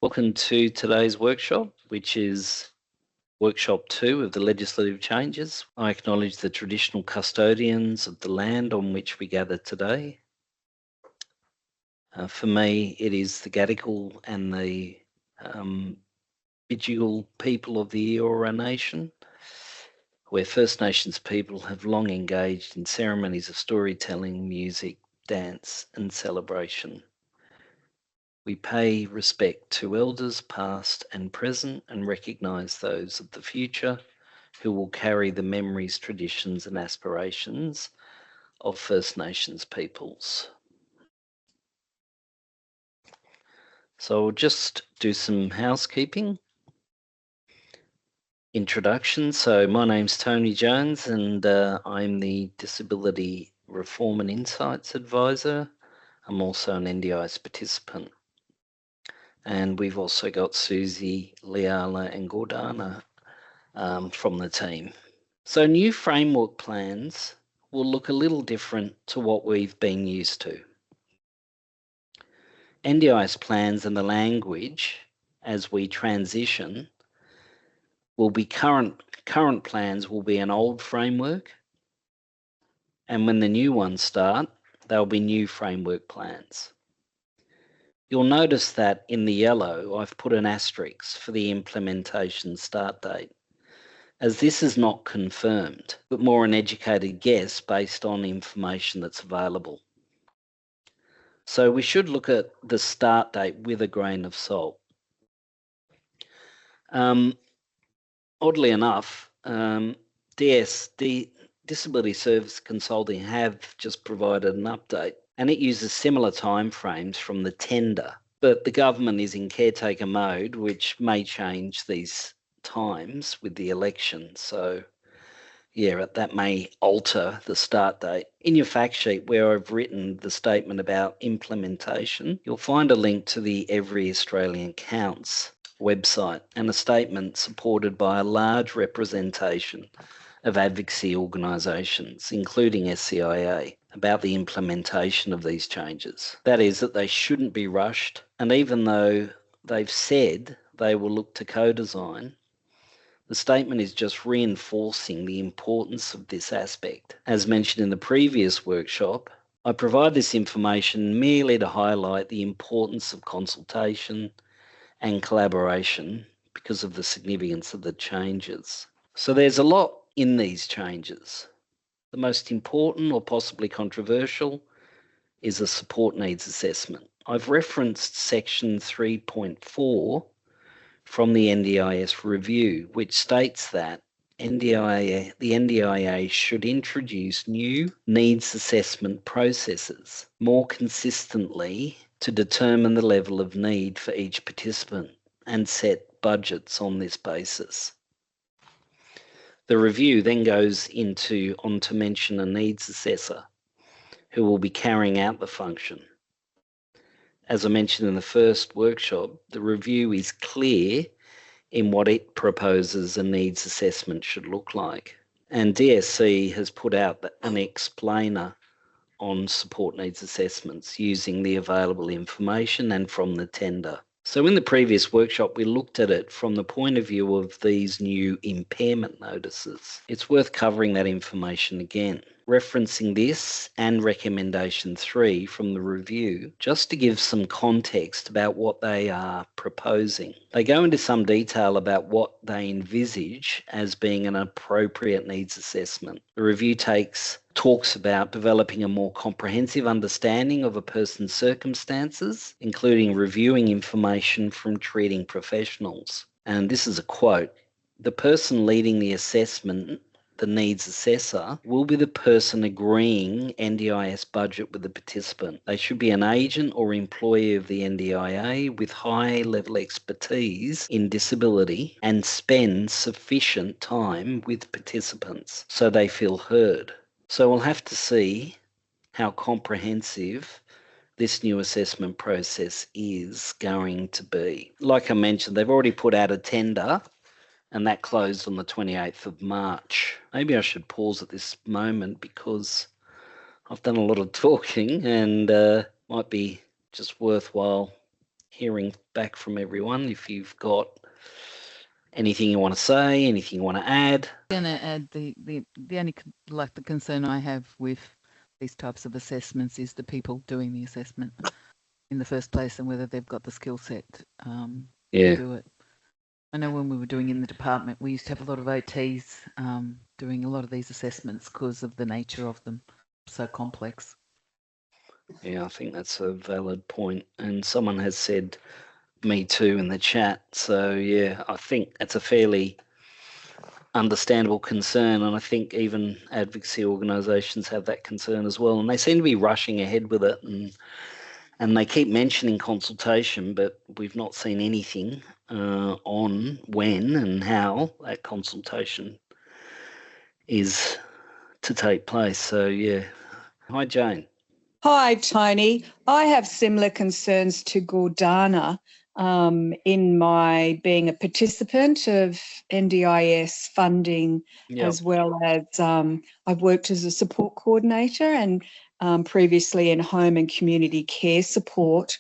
Welcome to today's workshop, which is workshop 2 of the legislative changes. I acknowledge the traditional custodians of the land on which we gather today. For me, it is the Gadigal and the Bidjigal people of the Eora Nation, where First Nations people have long engaged in ceremonies of storytelling, music, dance and celebration. We pay respect to elders past and present and recognise those of the future who will carry the memories, traditions and aspirations of First Nations peoples. So I'll just do some housekeeping. Introduction. So my name's Tony Jones and I'm the Disability Reform and Insights Advisor. I'm also an NDIS participant. And we've also got Susie, Liala and Gordana from the team. So new framework plans will look a little different to what we've been used to. NDIS plans and the language as we transition will be current plans will be an old framework, and when the new ones start, there'll be new framework plans. You'll notice that in the yellow, I've put an asterisk for the implementation start date, as this is not confirmed, but more an educated guess based on information that's available. So we should look at the start date with a grain of salt. Oddly enough, Disability Service Consulting have just provided an update, and it uses similar timeframes from the tender, but the government is in caretaker mode, which may change these times with the election. So yeah, that may alter the start date. In your fact sheet where I've written the statement about implementation, you'll find a link to the Every Australian Counts website and a statement supported by a large representation of advocacy organisations, including SCIA, about the implementation of these changes. That is, that they shouldn't be rushed, and even though they've said they will look to co-design, the statement is just reinforcing the importance of this aspect. As mentioned in the previous workshop, I provide this information merely to highlight the importance of consultation and collaboration because of the significance of the changes. So there's a lot in these changes. The most important or possibly controversial is a support needs assessment. I've referenced section 3.4 from the NDIS review, which states that the NDIA should introduce new needs assessment processes more consistently to determine the level of need for each participant and set budgets on this basis. The review then goes on to mention a needs assessor who will be carrying out the function. As I mentioned in the first workshop, the review is clear in what it proposes a needs assessment should look like. And DSC has put out an explainer on support needs assessments using the available information and from the tender. So in the previous workshop, we looked at it from the point of view of these new impairment notices. It's worth covering that information again, referencing this and recommendation 3 from the review, just to give some context about what they are proposing. They go into some detail about what they envisage as being an appropriate needs assessment. The review talks about developing a more comprehensive understanding of a person's circumstances, including reviewing information from treating professionals. And this is a quote: "The person leading the assessment, the needs assessor, will be the person agreeing NDIS budget with the participant. They should be an agent or employee of the NDIA with high-level expertise in disability and spend sufficient time with participants so they feel heard." So we'll have to see how comprehensive this new assessment process is going to be. Like I mentioned, they've already put out a tender and that closed on the 28th of March. Maybe I should pause at this moment because I've done a lot of talking and might be just worthwhile hearing back from everyone. If you've got anything you want to say, anything you want to add. I'm going to add the only the concern I have with these types of assessments is the people doing the assessment in the first place and whether they've got the skill set to do it. I know when we were doing in the department, we used to have a lot of OTs doing a lot of these assessments because of the nature of them, so complex. Yeah, I think that's a valid point. And someone has said me too in the chat. So, yeah, I think that's a fairly understandable concern. And I think even advocacy organisations have that concern as well. And they seem to be rushing ahead with it. And they keep mentioning consultation, but we've not seen anything on when and how that consultation is to take place. So, yeah. Hi, Jane. Hi, Tony. I have similar concerns to Gordana in my being a participant of NDIS funding, as well as I've worked as a support coordinator and previously in home and community care support.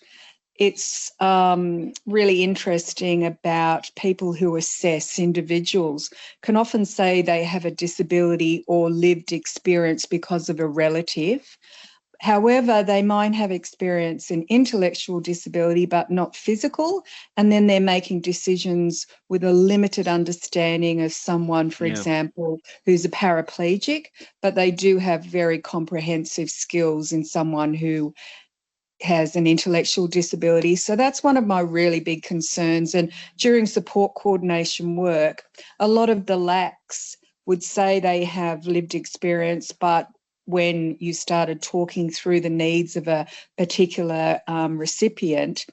It's really interesting about people who assess individuals can often say they have a disability or lived experience because of a relative. However, they might have experience in intellectual disability but not physical, and then they're making decisions with a limited understanding of someone, for example, who's a paraplegic, but they do have very comprehensive skills in someone who has an intellectual disability. So that's one of my really big concerns. And during support coordination work, a lot of the LACs would say they have lived experience, but when you started talking through the needs of a particular recipient,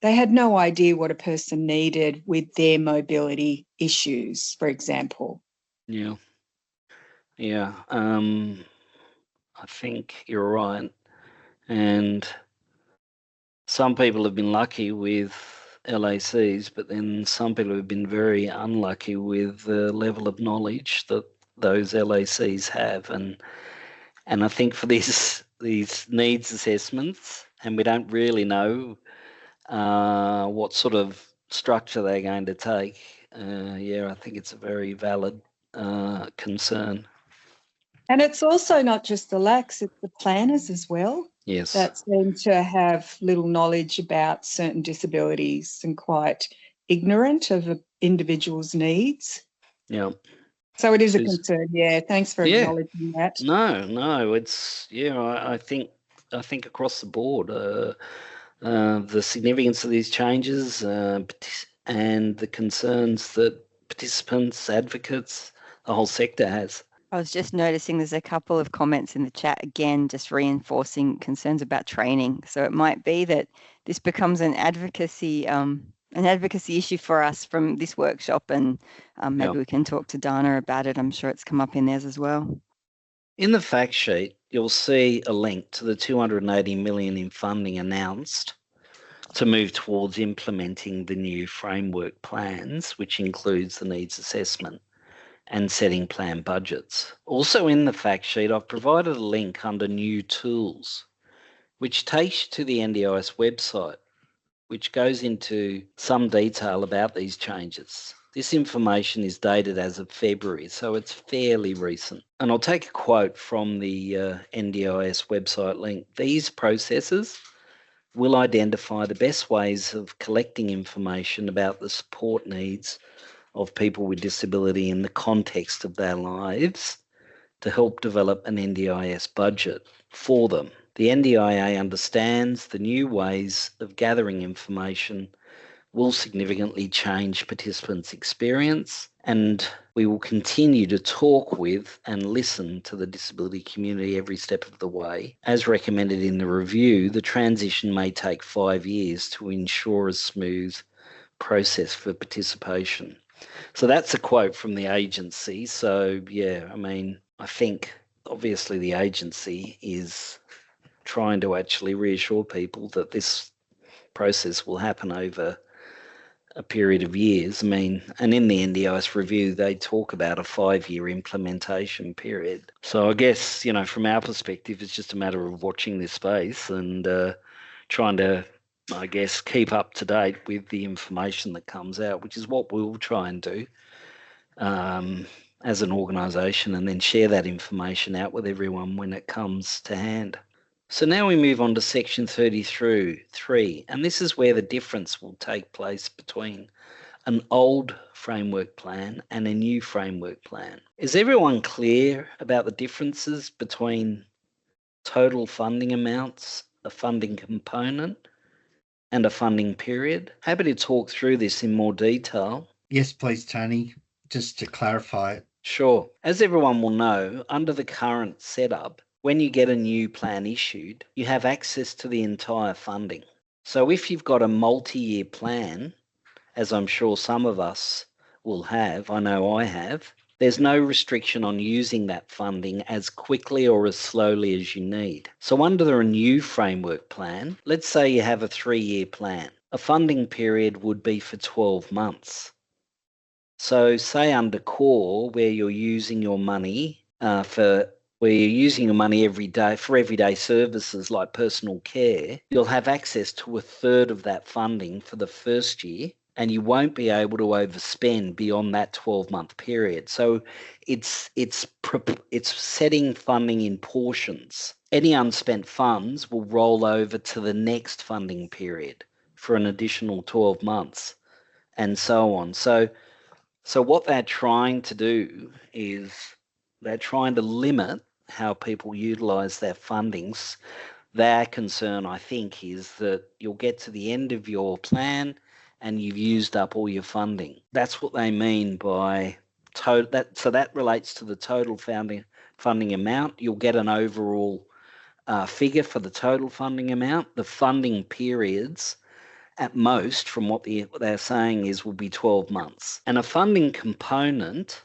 they had no idea what a person needed with their mobility issues, for example. Yeah. I think you're right. And some people have been lucky with LACs, but then some people have been very unlucky with the level of knowledge that those LACs have. And I think for these needs assessments, and we don't really know what sort of structure they're going to take. I think it's a very valid concern. And it's also not just the LACs, it's the planners as well. Yes. That seem to have little knowledge about certain disabilities and quite ignorant of an individual's needs. Yeah. So it is a concern. Yeah. Thanks for acknowledging that. No, it's I think across the board, the significance of these changes and the concerns that participants, advocates, the whole sector has. I was just noticing there's a couple of comments in the chat again, just reinforcing concerns about training. So it might be that this becomes an advocacy issue for us from this workshop, and maybe we can talk to Dana about it. I'm sure it's come up in theirs as well. In the fact sheet, you'll see a link to the 280 million in funding announced to move towards implementing the new framework plans, which includes the needs assessment and setting plan budgets. Also in the fact sheet, I've provided a link under new tools, which takes you to the NDIS website, which goes into some detail about these changes. This information is dated as of February, so it's fairly recent. And I'll take a quote from the NDIS website link. These processes will identify the best ways of collecting information about the support needs of people with disability in the context of their lives to help develop an NDIS budget for them. The NDIA understands the new ways of gathering information will significantly change participants' experience, and we will continue to talk with and listen to the disability community every step of the way. As recommended in the review, the transition may take 5 years to ensure a smooth process for participation. So that's a quote from the agency. So, I think obviously the agency is trying to actually reassure people that this process will happen over a period of years. And in the NDIS review, they talk about a 5-year implementation period. So I guess, from our perspective, it's just a matter of watching this space and trying to I guess, keep up to date with the information that comes out, which is what we'll try and do as an organisation, and then share that information out with everyone when it comes to hand. So now we move on to section 33, and this is where the difference will take place between an old framework plan and a new framework plan. Is everyone clear about the differences between total funding amounts, a funding component, and a funding period? Happy to talk through this in more detail. Yes, please, Tony, just to clarify it. Sure. As everyone will know, under the current setup, when you get a new plan issued, you have access to the entire funding. So if you've got a multi-year plan, as I'm sure some of us will have, I know I have, there's no restriction on using that funding as quickly or as slowly as you need. So under a new framework plan, let's say you have a 3-year plan. A funding period would be for 12 months. So say under core, where you're using your money every day for everyday services like personal care, you'll have access to a third of that funding for the first year, and you won't be able to overspend beyond that 12-month period. So it's setting funding in portions. Any unspent funds will roll over to the next funding period for an additional 12 months, and so on. So what they're trying to do is they're trying to limit how people utilise their fundings. Their concern, I think, is that you'll get to the end of your plan and you've used up all your funding. That's what they mean by total. So that relates to the total funding amount. You'll get an overall figure for the total funding amount. The funding periods, at most, from what they're saying, will be 12 months. And a funding component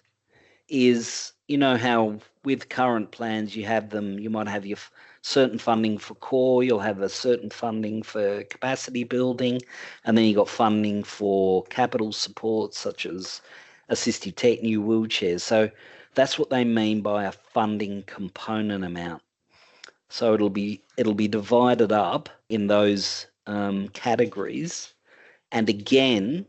is, you know how with current plans you might have your certain funding for core, you'll have a certain funding for capacity building, and then you got funding for capital support such as assistive tech, new wheelchairs. So that's what they mean by a funding component amount. So it'll be divided up in those categories, and again,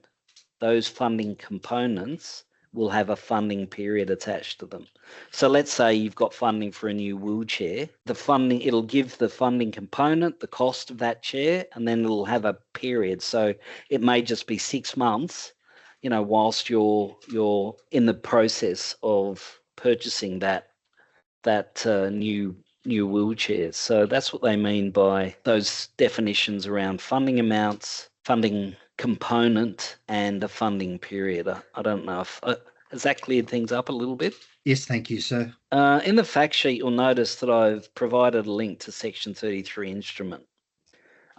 those funding components will have a funding period attached to them. So let's say you've got funding for a new wheelchair. It'll give the funding component the cost of that chair, and then it'll have a period. So it may just be 6 months, whilst you're in the process of purchasing that new wheelchair. So that's what they mean by those definitions around funding amounts, funding component, and a funding period. I don't know if has that cleared things up a little bit? Yes, thank you, sir. In the fact sheet, you'll notice that I've provided a link to Section 33 instrument,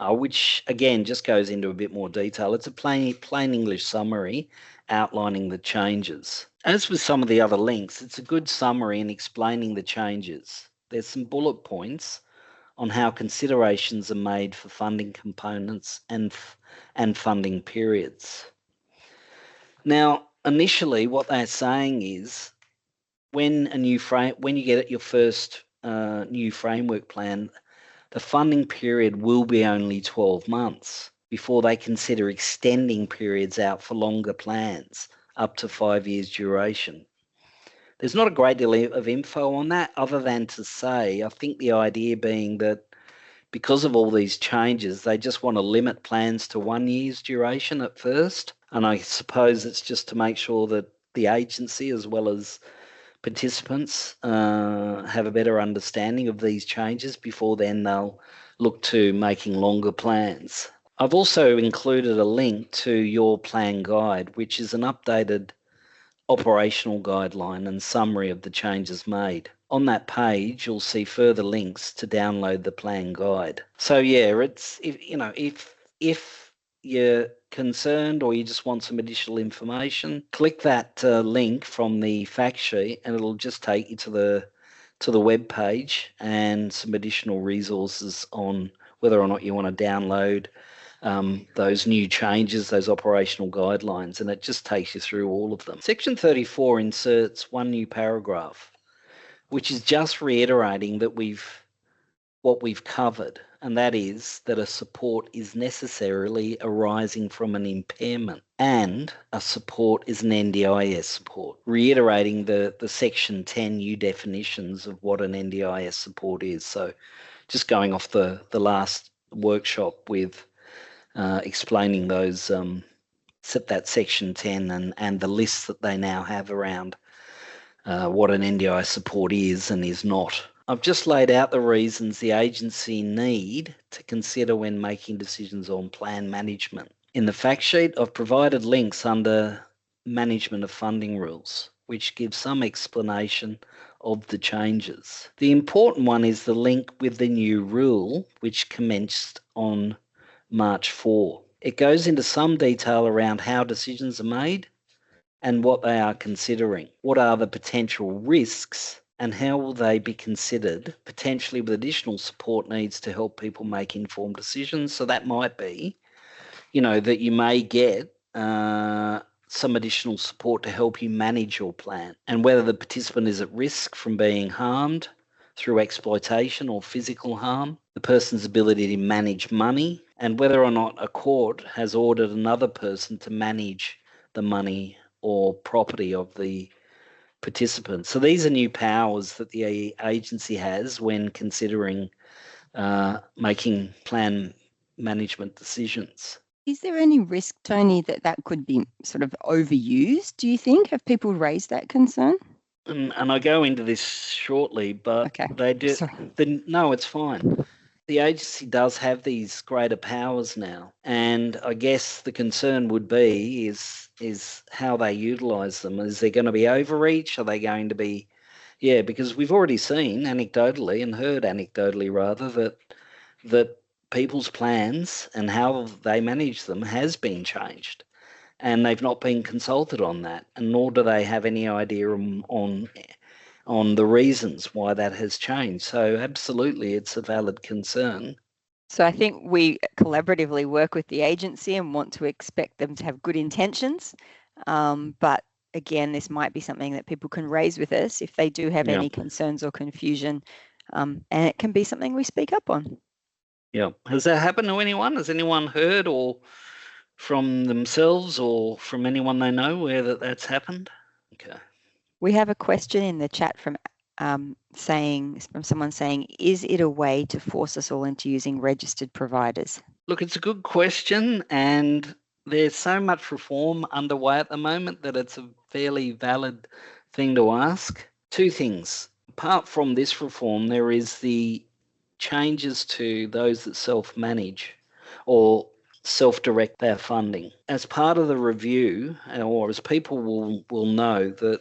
which again just goes into a bit more detail. It's a plain English summary outlining the changes. As with some of the other links, it's a good summary in explaining the changes. There's some bullet points on how considerations are made for funding components and funding periods. Now, initially, what they're saying is when you get your first new framework plan, the funding period will be only 12 months before they consider extending periods out for longer plans, up to 5 years duration. There's not a great deal of info on that other than to say, I think the idea being that because of all these changes, they just want to limit plans to 1 year's duration at first. And I suppose it's just to make sure that the agency as well as participants have a better understanding of these changes before then they'll look to making longer plans. I've also included a link to your plan guide, which is an updated operational guideline and summary of the changes made. On that page, you'll see further links to download the plan guide. So yeah, it's if you're concerned or you just want some additional information, click that link from the fact sheet, and it'll just take you to the web page and some additional resources on whether or not you want to download those new changes, those operational guidelines, and it just takes you through all of them. Section 34 inserts one new paragraph, which is just reiterating that we've what we've covered, and that is that a support is necessarily arising from an impairment, and a support is an NDIS support, reiterating the Section 10 new definitions of what an NDIS support is. So just going off the last workshop with explaining those that Section 10 and the lists that they now have around what an NDIS support is and is not. I've just laid out the reasons the agency need to consider when making decisions on plan management. In the fact sheet, I've provided links under management of funding rules, which gives some explanation of the changes. The important one is the link with the new rule, which commenced on March 4. It goes into some detail around how decisions are made and what they are considering. What are the potential risks and how will they be considered, potentially with additional support needs to help people make informed decisions? So that might be, that you may get some additional support to help you manage your plan, and whether the participant is at risk from being harmed through exploitation or physical harm, the person's ability to manage money, and whether or not a court has ordered another person to manage the money or property of the participants. So these are new powers that the agency has when considering making plan management decisions. Is there any risk, Tony, that could be sort of overused, do you think? Have people raised that concern? And I go into this shortly, but Okay. they do. Sorry. No, it's fine. The agency does have these greater powers now, and I guess the concern would be is how they utilise them. Is there going to be overreach? Are they going to be, because we've already seen anecdotally and heard anecdotally rather that people's plans and how they manage them has been changed, and they've not been consulted on that, and nor do they have any idea on the reasons why that has changed. So absolutely, it's a valid concern. So I think we collaboratively work with the agency and want to expect them to have good intentions. But again, this might be something that people can raise with us if they do have any concerns or confusion. And it can be something we speak up on. Yeah. Has that happened to anyone? Has anyone heard or from themselves or from anyone they know where that's happened? Okay. We have a question in the chat from someone saying, is it a way to force us all into using registered providers? Look, it's a good question, and there's so much reform underway at the moment that it's a fairly valid thing to ask. Two things. Apart from this reform, there is the changes to those that self-manage or self-direct their funding. As part of the review, or as people will know, that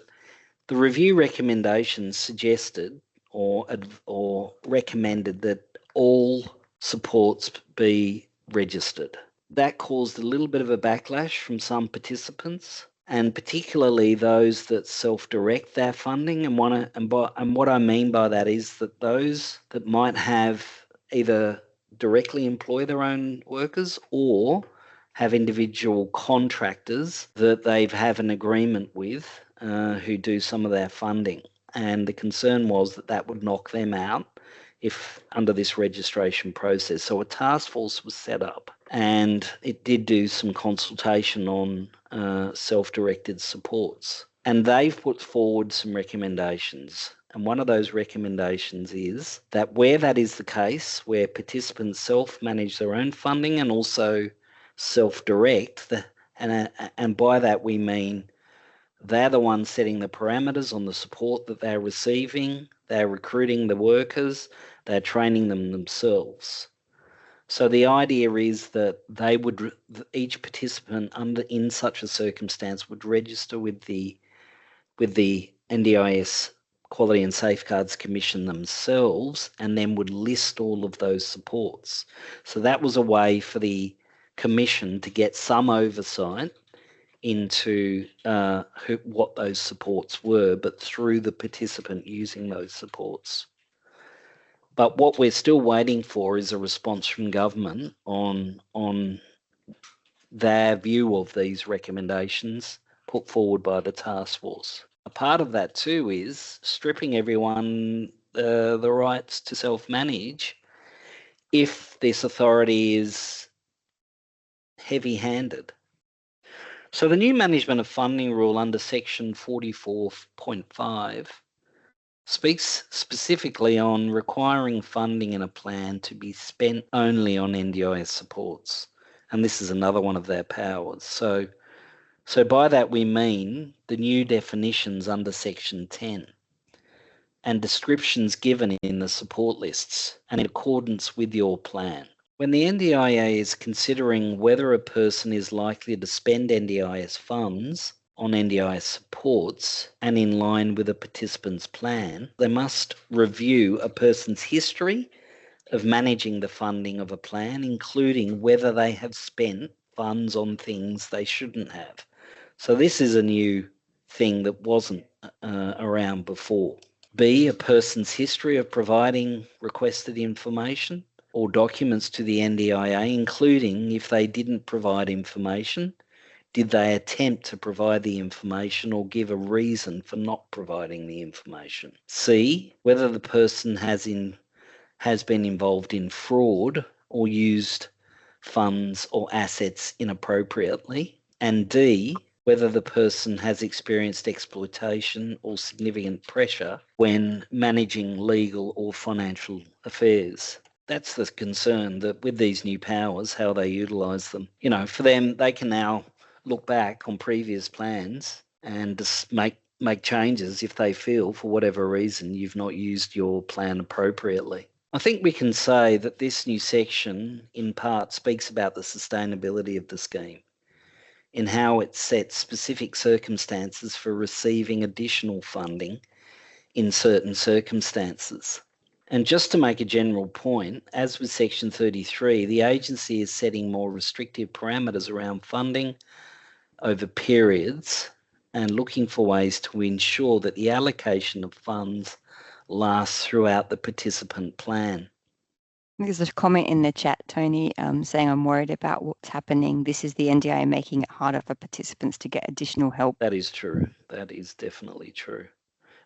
the review recommendations suggested or recommended that all supports be registered. That caused a little bit of a backlash from some participants, and particularly those that self-direct their funding. And what I mean by that is that those that might have either directly employ their own workers or have individual contractors that they have an agreement with who do some of their funding. And the concern was that would knock them out if under this registration process. So a task force was set up, and it did do some consultation on self-directed supports. And they've put forward some recommendations. And one of those recommendations is that where that is the case, where participants self-manage their own funding and also self-direct, and by that we mean they're the ones setting the parameters on the support that they're receiving, they're recruiting the workers, they're training them themselves. So the idea is that each participant in such a circumstance would register with the NDIS Quality and Safeguards Commission themselves, and then would list all of those supports. So that was a way for the Commission to get some oversight into what those supports were, but through the participant using those supports. But what we're still waiting for is a response from government on their view of these recommendations put forward by the task force. A part of that too is stripping everyone the rights to self-manage if this authority is heavy-handed. So the new management of funding rule under section 44.5 speaks specifically on requiring funding in a plan to be spent only on NDIS supports. And this is another one of their powers. So by that we mean the new definitions under section 10 and descriptions given in the support lists and in accordance with your plan. When the NDIA is considering whether a person is likely to spend NDIS funds on NDIS supports and in line with a participant's plan, they must review a person's history of managing the funding of a plan, including whether they have spent funds on things they shouldn't have. So this is a new thing that wasn't around before. B, a person's history of providing requested information or documents to the NDIA, including if they didn't provide information, did they attempt to provide the information or give a reason for not providing the information? C, whether the person has been involved in fraud or used funds or assets inappropriately. And D, whether the person has experienced exploitation or significant pressure when managing legal or financial affairs. That's the concern, that with these new powers, how they utilise them. You know, for them, they can now look back on previous plans and just make changes if they feel, for whatever reason, you've not used your plan appropriately. I think we can say that this new section, in part, speaks about the sustainability of the scheme, in how it sets specific circumstances for receiving additional funding in certain circumstances. And just to make a general point, as with section 33, the agency is setting more restrictive parameters around funding over periods and looking for ways to ensure that the allocation of funds lasts throughout the participant plan. There's a comment in the chat, Tony, saying I'm worried about what's happening. This is the NDIA making it harder for participants to get additional help. That is true. That is definitely true.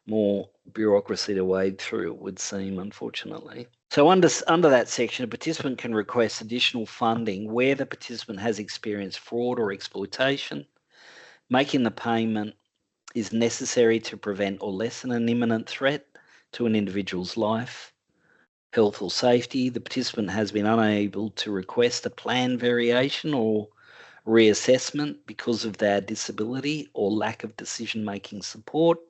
More bureaucracy to wade through, it would seem, unfortunately. So under that section, a participant can request additional funding where the participant has experienced fraud or exploitation. Making the payment is necessary to prevent or lessen an imminent threat to an individual's life, health or safety. The participant has been unable to request a plan variation or reassessment because of their disability or lack of decision-making support.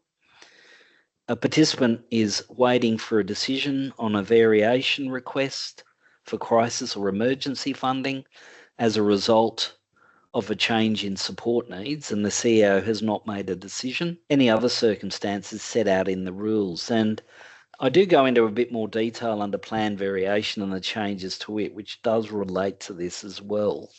A participant is waiting for a decision on a variation request for crisis or emergency funding as a result of a change in support needs and the CEO has not made a decision. Any other circumstances set out in the rules. And I do go into a bit more detail under plan variation and the changes to it, which does relate to this as well,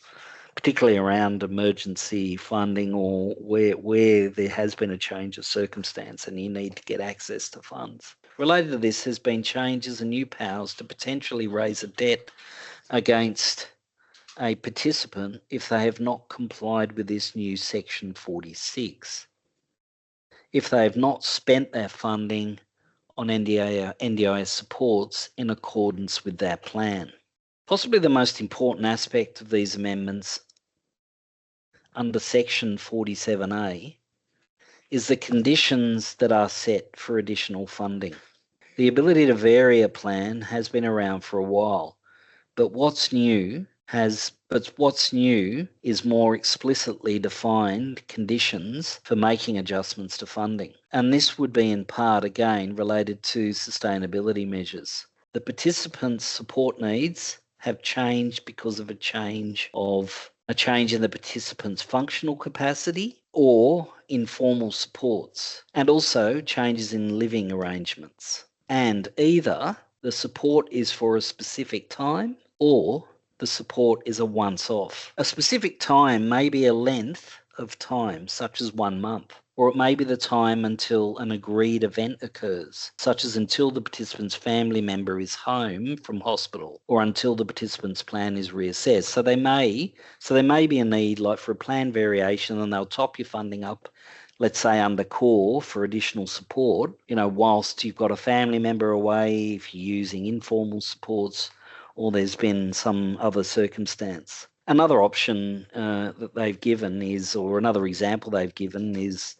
particularly around emergency funding or where there has been a change of circumstance and you need to get access to funds. Related to this has been changes and new powers to potentially raise a debt against a participant if they have not complied with this new section 46. If they have not spent their funding on NDIS supports in accordance with their plan. Possibly the most important aspect of these amendments under section 47A is the conditions that are set for additional funding. The ability to vary a plan has been around for a while, but what's new is more explicitly defined conditions for making adjustments to funding. And this would be in part, again, related to sustainability measures. The participants' support needs have changed because of a change in the participant's functional capacity or informal supports, and also changes in living arrangements. And either the support is for a specific time or the support is a once-off. A specific time may be a length of time, such as 1 month, or it may be the time until an agreed event occurs, such as until the participant's family member is home from hospital, or until the participant's plan is reassessed. So there may be a need, like for a plan variation, and they'll top your funding up, let's say under core for additional support, whilst you've got a family member away, if you're using informal supports, or there's been some other circumstance. Another option that they've given is, or another example they've given is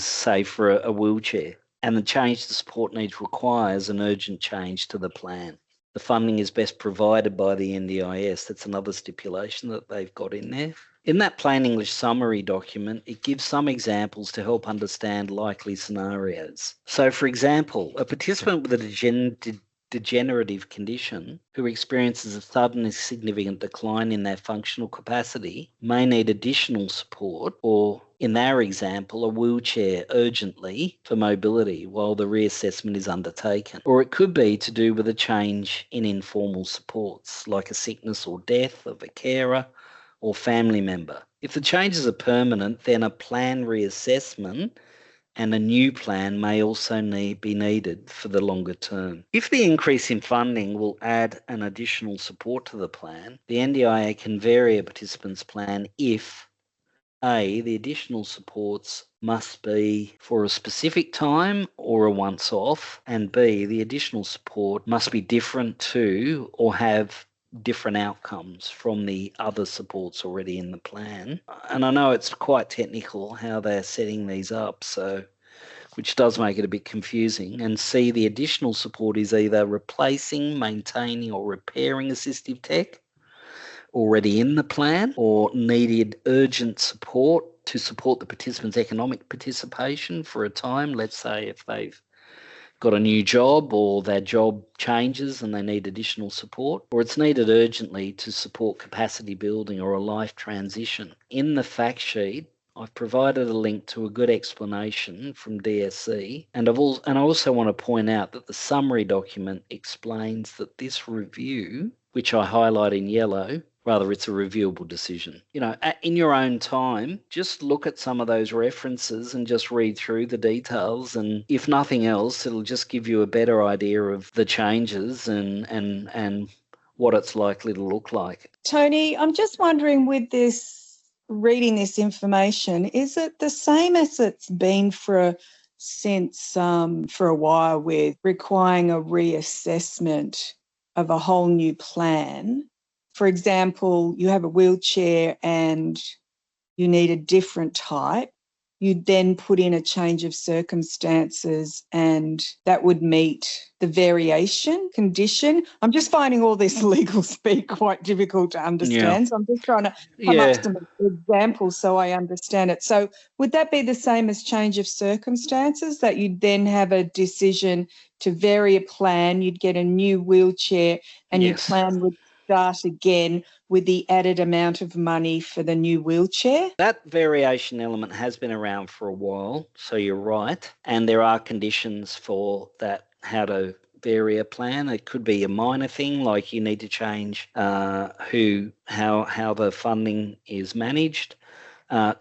say for a wheelchair, and the change to support needs requires an urgent change to the plan. The funding is best provided by the NDIS. That's another stipulation that they've got in there. In that plain English summary document, it gives some examples to help understand likely scenarios. So, for example, a participant with a degenerative condition who experiences a sudden and significant decline in their functional capacity may need additional support, or in our example, a wheelchair urgently for mobility while the reassessment is undertaken. Or it could be to do with a change in informal supports, like a sickness or death of a carer or family member. If the changes are permanent, then a plan reassessment and a new plan may also be needed for the longer term. If the increase in funding will add an additional support to the plan, the NDIA can vary a participant's plan if A, the additional supports must be for a specific time or a once-off, and B, the additional support must be different to or have different outcomes from the other supports already in the plan. And I know it's quite technical how they're setting these up, so which does make it a bit confusing. And C, the additional support is either replacing, maintaining or repairing assistive tech already in the plan, or needed urgent support to support the participant's economic participation for a time. Let's say if they've got a new job or their job changes and they need additional support, or it's needed urgently to support capacity building or a life transition. In the fact sheet, I've provided a link to a good explanation from DSC, and I also want to point out that the summary document explains that this review, which I highlight in yellow, rather it's a reviewable decision. In your own time, just look at some of those references and just read through the details, and if nothing else, it'll just give you a better idea of the changes and what it's likely to look like. Tony, I'm just wondering, with this, reading this information, is it the same as it's been for a while, with requiring a reassessment of a whole new plan? For example, you have a wheelchair and you need a different type. You'd then put in a change of circumstances and that would meet the variation condition. I'm just finding all this legal speak quite difficult to understand. Yeah. So I'm just trying to come up with some examples so I understand it. So would that be the same as change of circumstances, that you'd then have a decision to vary a plan, you'd get a new wheelchair and your plan would start again with the added amount of money for the new wheelchair? That variation element has been around for a while, so you're right. And there are conditions for that, how to vary a plan. It could be a minor thing, like you need to change how the funding is managed.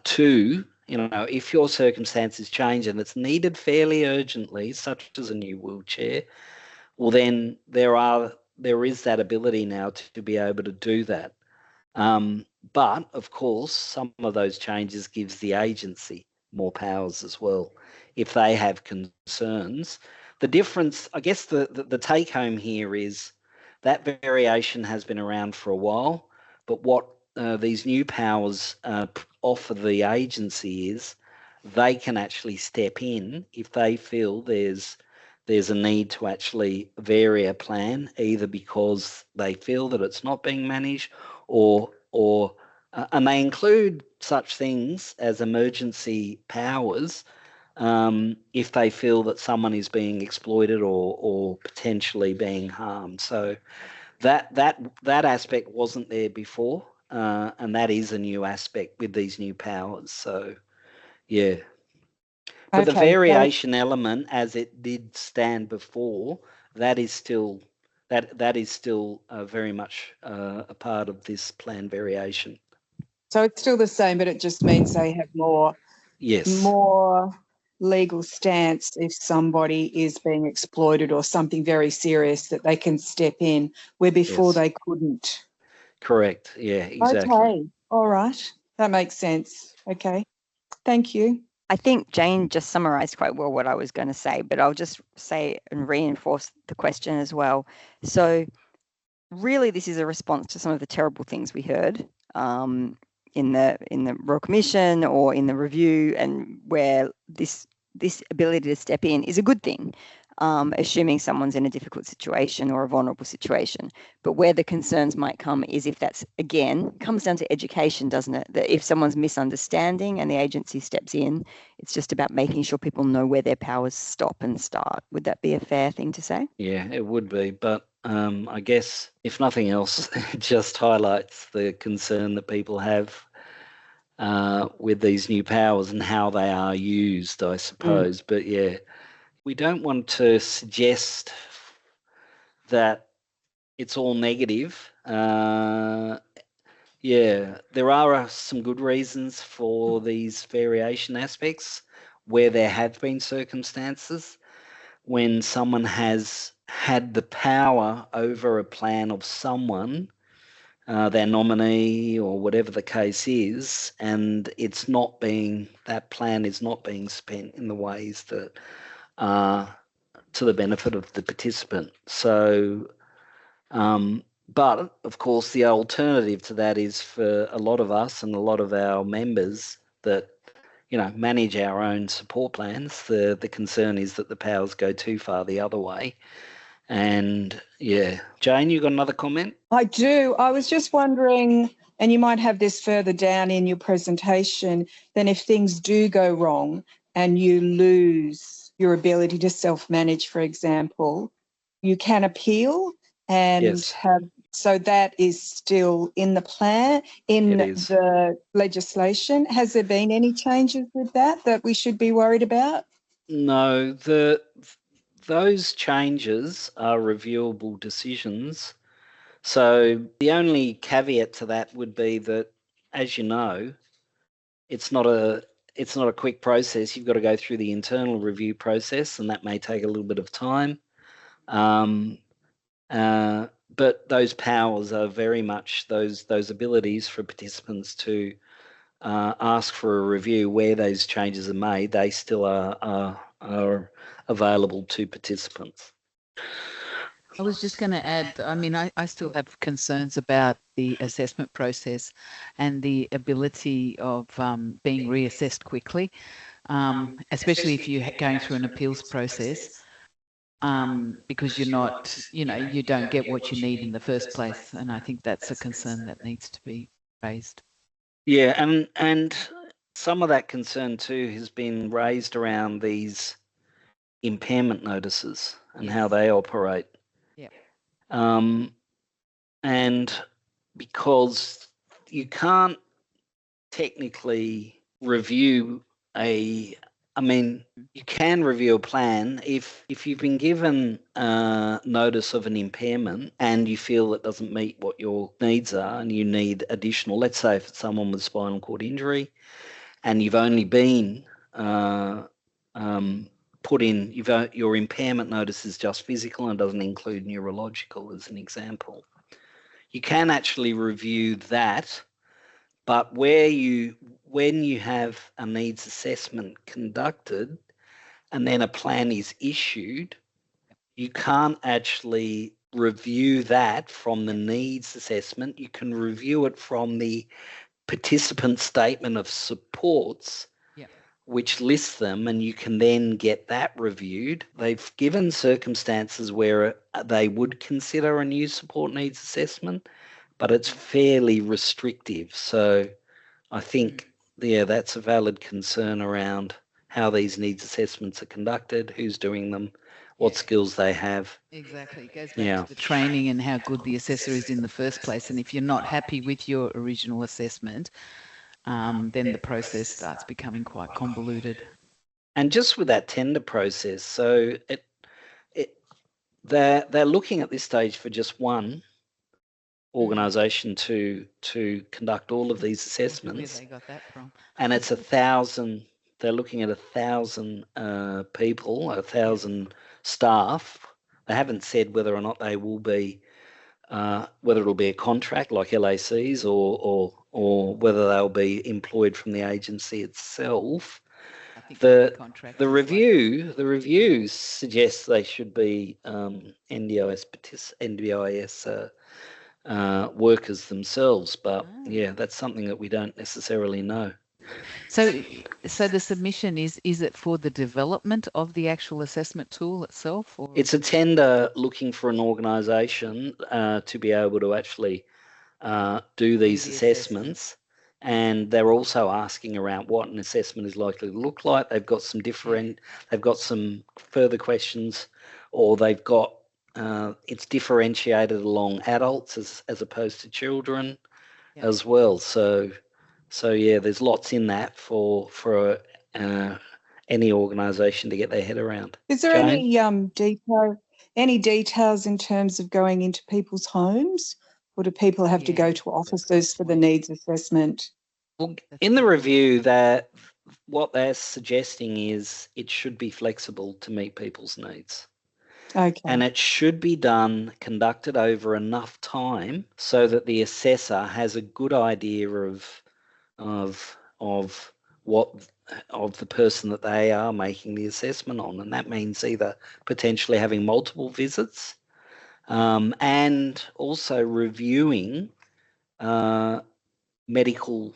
Two, if your circumstances change and it's needed fairly urgently, such as a new wheelchair, well then there is that ability now to be able to do that. But of course, some of those changes gives the agency more powers as well if they have concerns. The difference, I guess the take home here is that variation has been around for a while, but what these new powers offer the agency is they can actually step in if they feel there's a need to actually vary a plan, either because they feel that it's not being managed and they include such things as emergency powers if they feel that someone is being exploited or potentially being harmed. So that aspect wasn't there before, and that is a new aspect with these new powers. So, yeah. But the variation element, as it did stand before, that is still very much a part of this plan variation. So it's still the same, but it just means they have more legal stance if somebody is being exploited or something very serious, that they can step in where before they couldn't. Correct. Yeah, exactly. Okay. All right. That makes sense. Okay. Thank you. I think Jane just summarised quite well what I was going to say, but I'll just say and reinforce the question as well. So really this is a response to some of the terrible things we heard in the Royal Commission or in the review, and where this ability to step in is a good thing, assuming someone's in a difficult situation or a vulnerable situation. But where the concerns might come is if that's, again, comes down to education, doesn't it? That if someone's misunderstanding and the agency steps in, it's just about making sure people know where their powers stop and start. Would that be a fair thing to say? Yeah, it would be. But I guess, if nothing else, it just highlights the concern that people have with these new powers and how they are used, I suppose. But yeah, we don't want to suggest that it's all negative. Yeah, there are some good reasons for these variation aspects where there have been circumstances when someone has had the power over a plan of someone, their nominee or whatever the case is, and that plan is not being spent in the ways that are to the benefit of the participant. So, but of course, the alternative to that is for a lot of us and a lot of our members that manage our own support plans. The concern is that the powers go too far the other way. And yeah, Jane, you got another comment? I do. I was just wondering, and you might have this further down in your presentation, then if things do go wrong and you lose your ability to self-manage, for example, you can appeal and have, so that is still in the plan, in the legislation. Has there been any changes with that we should be worried about? No, those changes are reviewable decisions. So the only caveat to that would be that, as you know, it's not a quick process. You've got to go through the internal review process, and that may take a little bit of time. But those powers are very much those abilities for participants to ask for a review where those changes are made. They still are available to participants. I was just going to add, I mean, I still have concerns about the assessment process and the ability of being reassessed quickly, especially if you're going through an appeals process, because you're not, you don't get what you need in the first place. And I think that's a concern that needs to be raised. Yeah, and some of that concern too has been raised around these impairment notices and how they operate. Yeah. And because you can't technically review you can review a plan if you've been given notice of an impairment and you feel it doesn't meet what your needs are and you need additional, let's say if it's someone with spinal cord injury and you've only been put in, your impairment notice is just physical and doesn't include neurological as an example. You can actually review that, but when you have a needs assessment conducted and then a plan is issued, you can't actually review that from the needs assessment. You can review it from the participant statement of supports, which lists them, and you can then get that reviewed. They've given circumstances where they would consider a new support needs assessment, but it's fairly restrictive. So I think, that's a valid concern around how these needs assessments are conducted, who's doing them, what skills they have. Exactly. It goes back to the training and how good the assessor is in the first place. And if you're not happy with your original assessment, then the process starts becoming quite convoluted. And just with that tender process, so they're looking at this stage for just one organisation to conduct all of these assessments. Where they got that from? And it's 1,000. They're looking at 1,000 people, 1,000 staff. They haven't said whether or not they will be, whether it'll be a contract like LACs or whether they'll be employed from the agency itself. I think the review suggests they should be NDIS workers themselves. But yeah, that's something that we don't necessarily know. So the submission is it for the development of the actual assessment tool itself? Or? It's a tender looking for an organisation to be able to actually do these assessments. And they're also asking around what an assessment is likely to look like. They've got some they've got some further questions, or they've got it's differentiated along adults as opposed to children as well. So yeah, there's lots in that for any organisation to get their head around. Is there any details in terms of going into people's homes, or do people have to go to offices for the needs assessment? Well, in the review, what they're suggesting is it should be flexible to meet people's needs. Okay. And it should be conducted over enough time so that the assessor has a good idea of the person that they are making the assessment on, and that means either potentially having multiple visits and also reviewing medical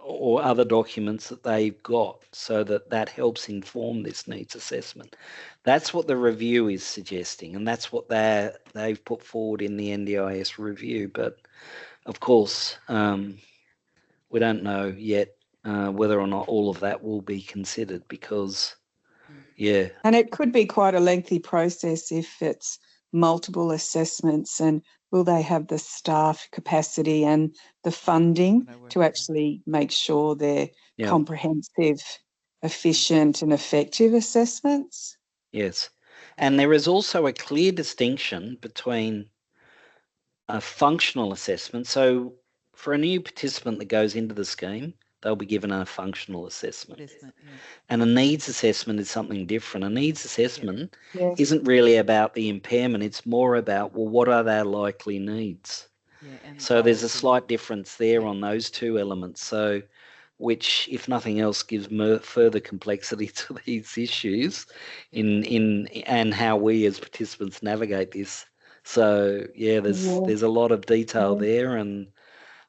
or other documents that they've got, so that helps inform this needs assessment. That's what the review is suggesting, and that's what they've put forward in the NDIS review. But of course, we don't know yet whether or not all of that will be considered, because, yeah. And it could be quite a lengthy process if it's multiple assessments, and will they have the staff capacity and the funding to actually make sure they're comprehensive, efficient and effective assessments? Yes. And there is also a clear distinction between a functional assessment. So for a new participant that goes into the scheme, they'll be given a functional assessment. And a needs assessment is something different. A needs assessment isn't really about the impairment. It's more about, well, what are their likely needs? So there's a slight difference there on those two elements. So, which, if nothing else, gives further complexity to these issues and how we as participants navigate this. So yeah, there's a lot of detail there, and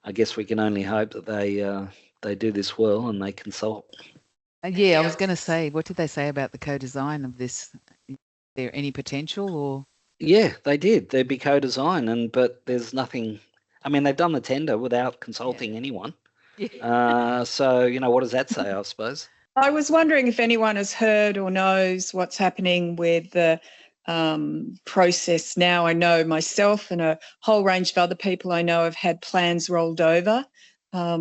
I guess we can only hope that they do this well and they consult. I was going to say, what did they say about the co-design of this? Is there any potential, or? Yeah, they did. There'd be co-design, but there's nothing. I mean, they've done the tender without consulting anyone. So, what does that say, I suppose? I was wondering if anyone has heard or knows what's happening with the process now. I know myself and a whole range of other people I know have had plans rolled over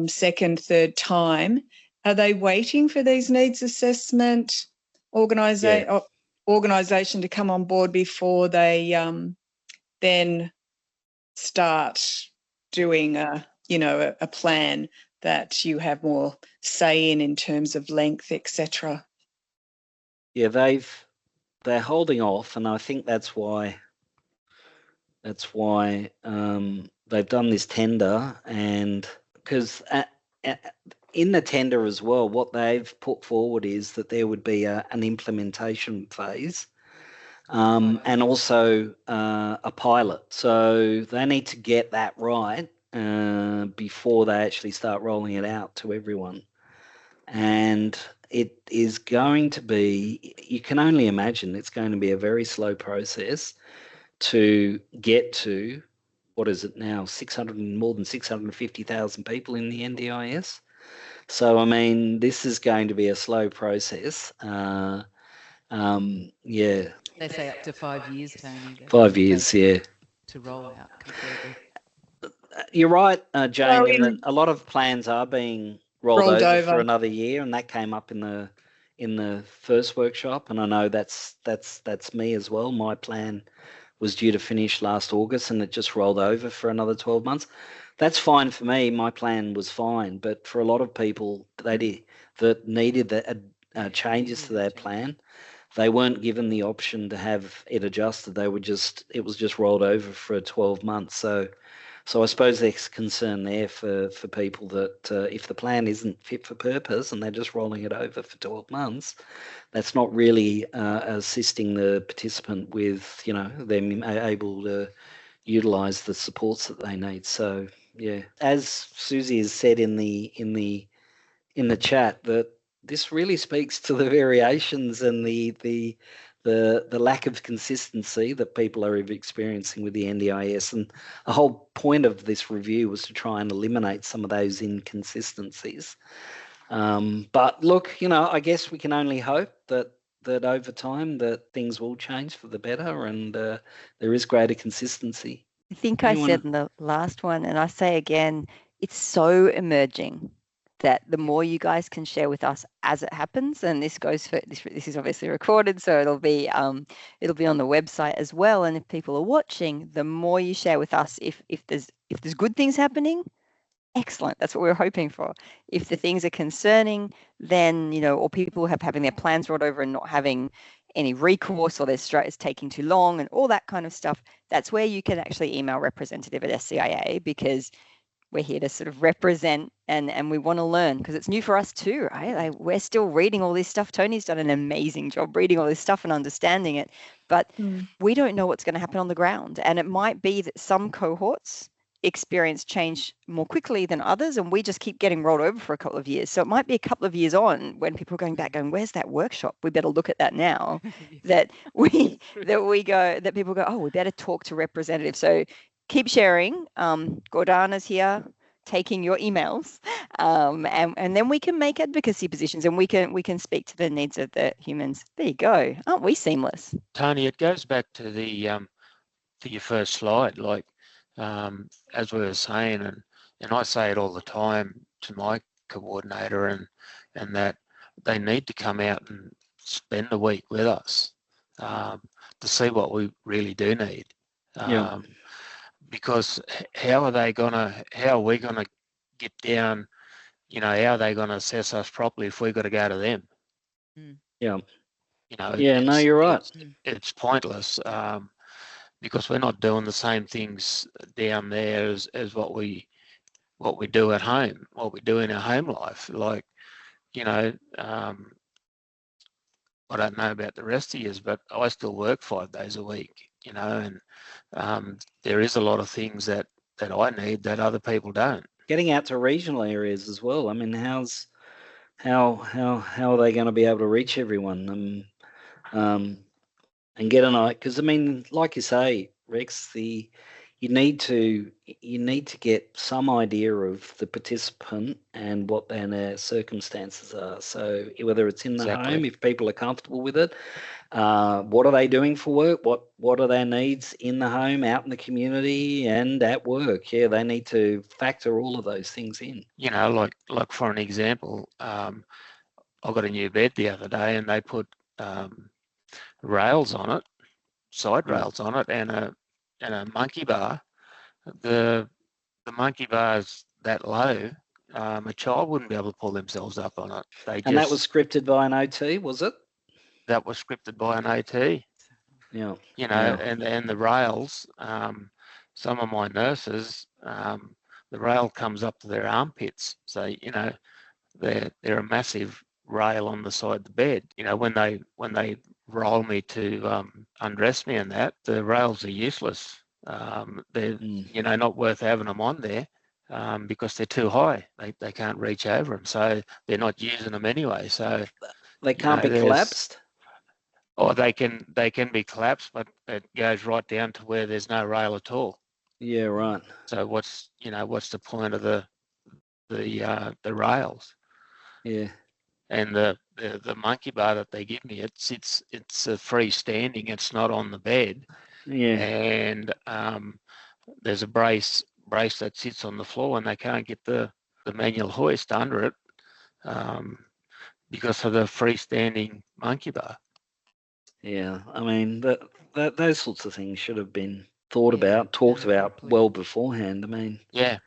second, third time. Are they waiting for these needs assessment organisation to come on board before they then start doing a plan that you have more say in terms of length, etc.? Yeah, they're holding off, and I think that's why they've done this tender, and because in the tender as well, what they've put forward is that there would be an implementation phase, and also a pilot. So they need to get that right before they actually start rolling it out to everyone. And it is going to be, you can only imagine, it's going to be a very slow process to get to, what is it now, more than 650,000 people in the NDIS. So, I mean, this is going to be a slow process. They say up to 5 years, Tony. 5 years, to roll out completely. You're right, Jane, in that a lot of plans are being rolled over for another year, and that came up in the first workshop, and I know that's me as well. My plan was due to finish last August, and it just rolled over for another 12 months. That's fine for me. My plan was fine, but for a lot of people that needed the changes to their plan, they weren't given the option to have it adjusted. It was just rolled over for 12 months. So I suppose there's concern there for people that if the plan isn't fit for purpose and they're just rolling it over for 12 months, that's not really assisting the participant with, them able to, utilise the supports that they need. So yeah, as Susie has said in the chat, that this really speaks to the variations and the lack of consistency that people are experiencing with the NDIS. And the whole point of this review was to try and eliminate some of those inconsistencies. But look, I guess we can only hope that over time that things will change for the better, and there is greater consistency. I think I said in the last one, and I say again, it's so emerging that the more you guys can share with us as it happens, and this goes for this is obviously recorded, so it'll be on the website as well. And if people are watching, the more you share with us, if there's good things happening, excellent. That's what we're hoping for. If the things are concerning, then or people having their plans brought over and not having any recourse, or their strike is taking too long and all that kind of stuff, that's where you can actually email Representative at SCIA, because we're here to sort of represent and we want to learn, because it's new for us too, right? Like, we're still reading all this stuff. Tony's done an amazing job reading all this stuff and understanding it, but we don't know what's going to happen on the ground. And it might be that some cohorts experience change more quickly than others, and we just keep getting rolled over for a couple of years. So it might be a couple of years on when people are going back going, where's that workshop? We better look at that now. that people go, oh, we better talk to Representative. So keep sharing. Gordana's here taking your emails, and then we can make advocacy positions, and we can speak to the needs of the humans. There you go. Aren't we seamless? Tony, it goes back to the to your first slide, like as we were saying, and I say it all the time to my coordinator, and that they need to come out and spend a week with us to see what we really do need. Because how are we gonna get down, how are they gonna assess us properly if we've got to go to them? Yeah. No, you're right. It's pointless. Because we're not doing the same things down there as what we do at home, what we do in our home life. Like, I don't know about the rest of you, but I still work 5 days a week, and there is a lot of things that I need that other people don't. Getting out to regional areas as well. I mean, how are they going to be able to reach everyone? And get an eye, because I mean, like you say, Rex, you need to get some idea of the participant and what their circumstances are. So whether it's in the home, if people are comfortable with it, what are they doing for work? What are their needs in the home, out in the community, and at work? Yeah, they need to factor all of those things in. Like for an example, I got a new bed the other day, and they put rails on it, side rails on it, and a monkey bar. The monkey bar is that low, a child wouldn't be able to pull themselves up on it. And that was scripted by an OT, was it? That was scripted by an OT. Yeah. And the rails, some of my nurses, the rail comes up to their armpits. So, they're a massive rail on the side of the bed. When they roll me to undress me and that, the rails are useless. They're not worth having them on there because they're too high. They can't reach over them, so they're not using them anyway. So they can't be collapsed. Or they can be collapsed, but it goes right down to where there's no rail at all. Yeah, right. So what's the point of the rails? Yeah. And the monkey bar that they give me, it's a freestanding. It's not on the bed. Yeah. And there's a brace that sits on the floor, and they can't get the manual hoist under it because of the freestanding monkey bar. Yeah, I mean those sorts of things should have been thought about, talked about well beforehand. I mean, yeah,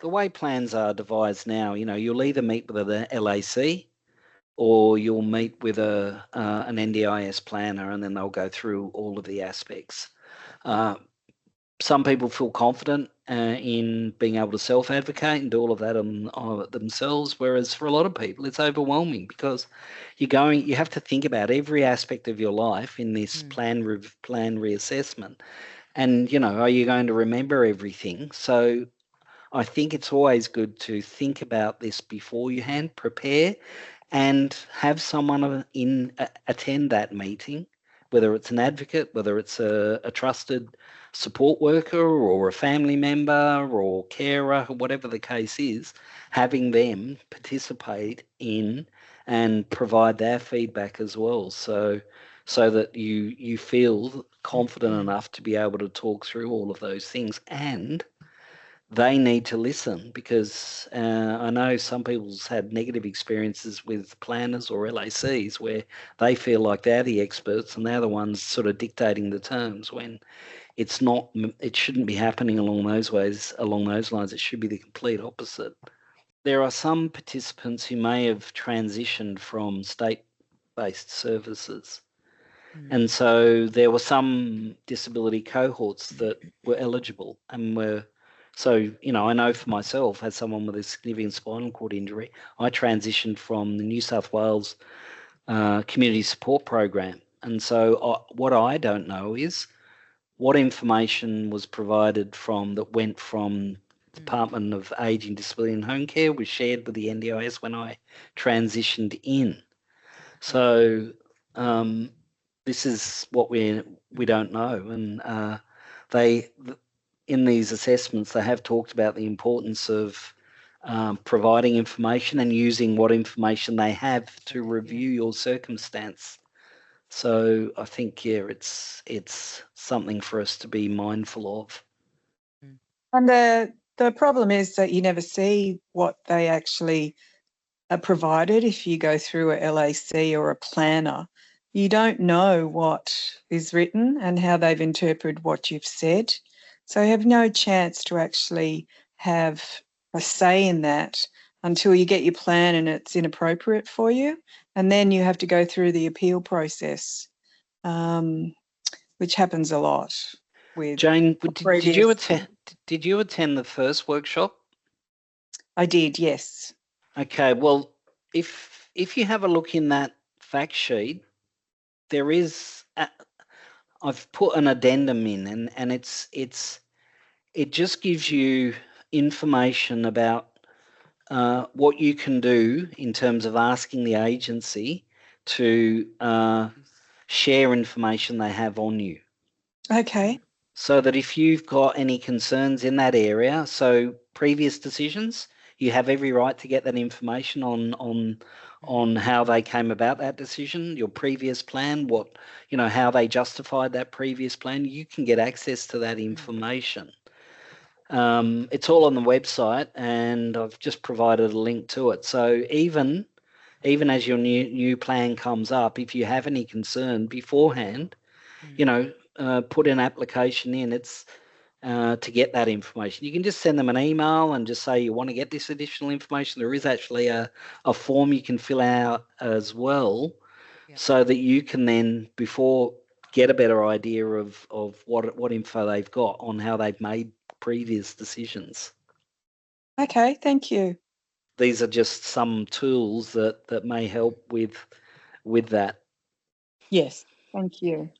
the way plans are devised now, you'll either meet with the LAC or you'll meet with an NDIS planner, and then they'll go through all of the aspects. Some people feel confident in being able to self-advocate and do all of that on themselves, whereas for a lot of people it's overwhelming, because you have to think about every aspect of your life in this plan reassessment, And, are you going to remember everything? So I think it's always good to think about this beforehand, prepare, and have someone attend that meeting, whether it's an advocate, whether it's a trusted support worker or a family member or carer, whatever the case is, having them participate in and provide their feedback as well. So that you feel confident enough to be able to talk through all of those things, and they need to listen, because I know some people's had negative experiences with planners or LACs where they feel like they're the experts and they're the ones sort of dictating the terms, when it's not. It shouldn't be happening along those lines. It should be the complete opposite. There are some participants who may have transitioned from state-based services. And so there were some disability cohorts that were eligible and were. So, I know for myself, as someone with a significant spinal cord injury, I transitioned from the New South Wales Community Support Program. And so what I don't know is what information was provided that went from Department of Ageing, Disability and Home Care was shared with the NDIS when I transitioned in. So this is what we don't know, and in these assessments they have talked about the importance of providing information and using what information they have to review your circumstance. So I think it's something for us to be mindful of. And the problem is that you never see what they actually are provided if you go through a LAC or a planner. You don't know what is written and how they've interpreted what you've said. So you have no chance to actually have a say in that until you get your plan and it's inappropriate for you. And then you have to go through the appeal process, which happens a lot. With Jane, did you attend the first workshop? I did, yes. Okay, well, if you have a look in that fact sheet, there is I've put an addendum in, and it just gives you information about what you can do in terms of asking the agency to share information they have on you. Okay. So that if you've got any concerns in that area, so previous decisions, you have every right to get that information on how they came about that decision, your previous plan, how they justified that previous plan. You can get access to that information. It's all on the website, and I've just provided a link to it. So even as your new plan comes up, if you have any concern beforehand, put an application in. It's to get that information. You can just send them an email and just say you want to get this additional information. There is actually a form you can fill out as well, so that you can then, before, get a better idea of what info they've got on how they've made previous decisions. Okay, thank you. These are just some tools that may help with that. Yes, thank you.